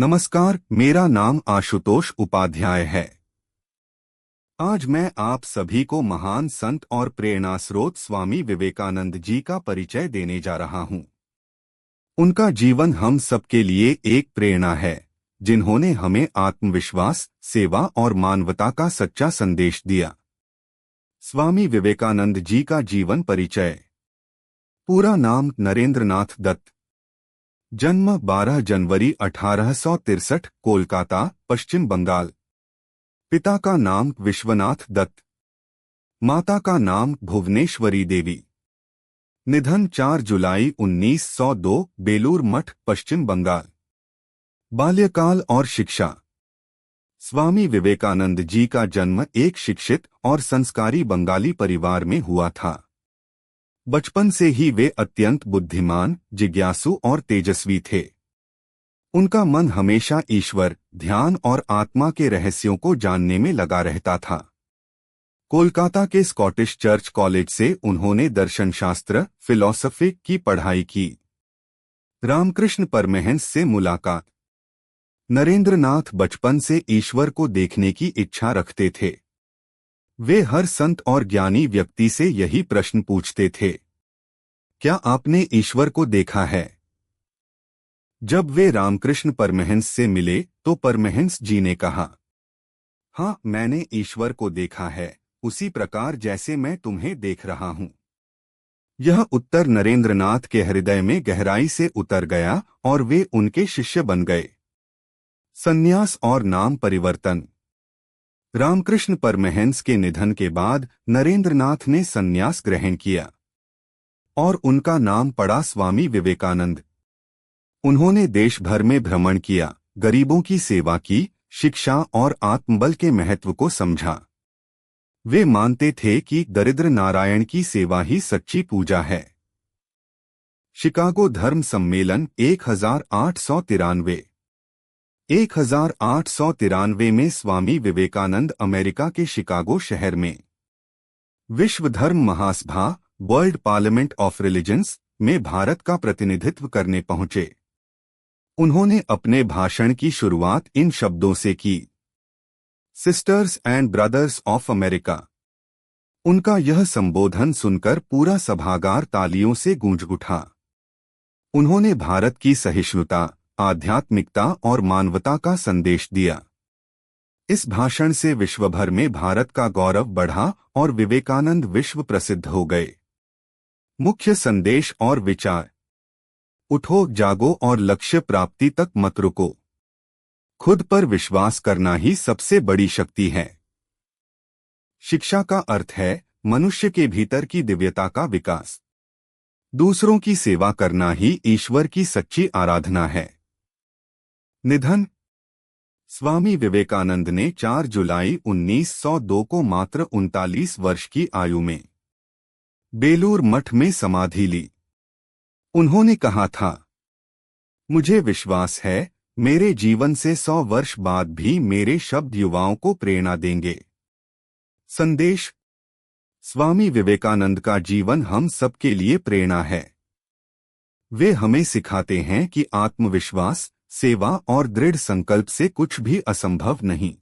नमस्कार, मेरा नाम आशुतोष उपाध्याय है। आज मैं आप सभी को महान संत और प्रेरणा स्रोत स्वामी विवेकानंद जी का परिचय देने जा रहा हूं। उनका जीवन हम सबके लिए एक प्रेरणा है, जिन्होंने हमें आत्मविश्वास, सेवा और मानवता का सच्चा संदेश दिया। स्वामी विवेकानंद जी का जीवन परिचय। पूरा नाम नरेंद्रनाथ दत्त। जन्म 12 जनवरी 1863, कोलकाता, पश्चिम बंगाल। पिता का नाम विश्वनाथ दत्त, माता का नाम भुवनेश्वरी देवी। निधन 4 जुलाई 1902, बेलूर मठ, पश्चिम बंगाल। बाल्यकाल और शिक्षा। स्वामी विवेकानंद जी का जन्म एक शिक्षित और संस्कारी बंगाली परिवार में हुआ था। बचपन से ही वे अत्यंत बुद्धिमान, जिज्ञासु और तेजस्वी थे। उनका मन हमेशा ईश्वर, ध्यान और आत्मा के रहस्यों को जानने में लगा रहता था। कोलकाता के स्कॉटिश चर्च कॉलेज से उन्होंने दर्शनशास्त्र, फिलॉसफी की पढ़ाई की। रामकृष्ण परमहंस से मुलाकात। नरेंद्रनाथ बचपन से ईश्वर को देखने की इच्छा रखते थे। वे हर संत और ज्ञानी व्यक्ति से यही प्रश्न पूछते थे, क्या आपने ईश्वर को देखा है? जब वे रामकृष्ण परमहंस से मिले तो परमहंस जी ने कहा, हाँ, मैंने ईश्वर को देखा है, उसी प्रकार जैसे मैं तुम्हें देख रहा हूं। यह उत्तर नरेंद्रनाथ के हृदय में गहराई से उतर गया और वे उनके शिष्य बन गए। संन्यास और नाम परिवर्तन। रामकृष्ण परमहंस के निधन के बाद नरेंद्रनाथ ने संन्यास ग्रहण किया और उनका नाम पड़ा स्वामी विवेकानंद। उन्होंने देश भर में भ्रमण किया, गरीबों की सेवा की, शिक्षा और आत्मबल के महत्व को समझा। वे मानते थे कि दरिद्र नारायण की सेवा ही सच्ची पूजा है। शिकागो धर्म सम्मेलन 1893 में स्वामी विवेकानंद अमेरिका के शिकागो शहर में विश्व धर्म महासभा, वर्ल्ड पार्लियामेंट ऑफ रिलीजन्स, में भारत का प्रतिनिधित्व करने पहुंचे। उन्होंने अपने भाषण की शुरुआत इन शब्दों से की, sisters and brothers of America. उनका यह संबोधन सुनकर पूरा सभागार तालियों से गूंज उठा। उन्होंने भारत की सहिष्णुता, आध्यात्मिकता और मानवता का संदेश दिया। इस भाषण से विश्वभर में भारत का गौरव बढ़ा और विवेकानंद विश्व प्रसिद्ध हो गए। मुख्य संदेश और विचार। उठो, जागो और लक्ष्य प्राप्ति तक मत रुको। खुद पर विश्वास करना ही सबसे बड़ी शक्ति है। शिक्षा का अर्थ है मनुष्य के भीतर की दिव्यता का विकास। दूसरों की सेवा करना ही ईश्वर की सच्ची आराधना है। निधन। स्वामी विवेकानंद ने 4 जुलाई 1902 को मात्र 39 वर्ष की आयु में बेलूर मठ में समाधि ली। उन्होंने कहा था, मुझे विश्वास है मेरे जीवन से 100 वर्ष बाद भी मेरे शब्द युवाओं को प्रेरणा देंगे। संदेश। स्वामी विवेकानंद का जीवन हम सबके लिए प्रेरणा है। वे हमें सिखाते हैं कि आत्मविश्वास, सेवा और दृढ़ संकल्प से कुछ भी असंभव नहीं।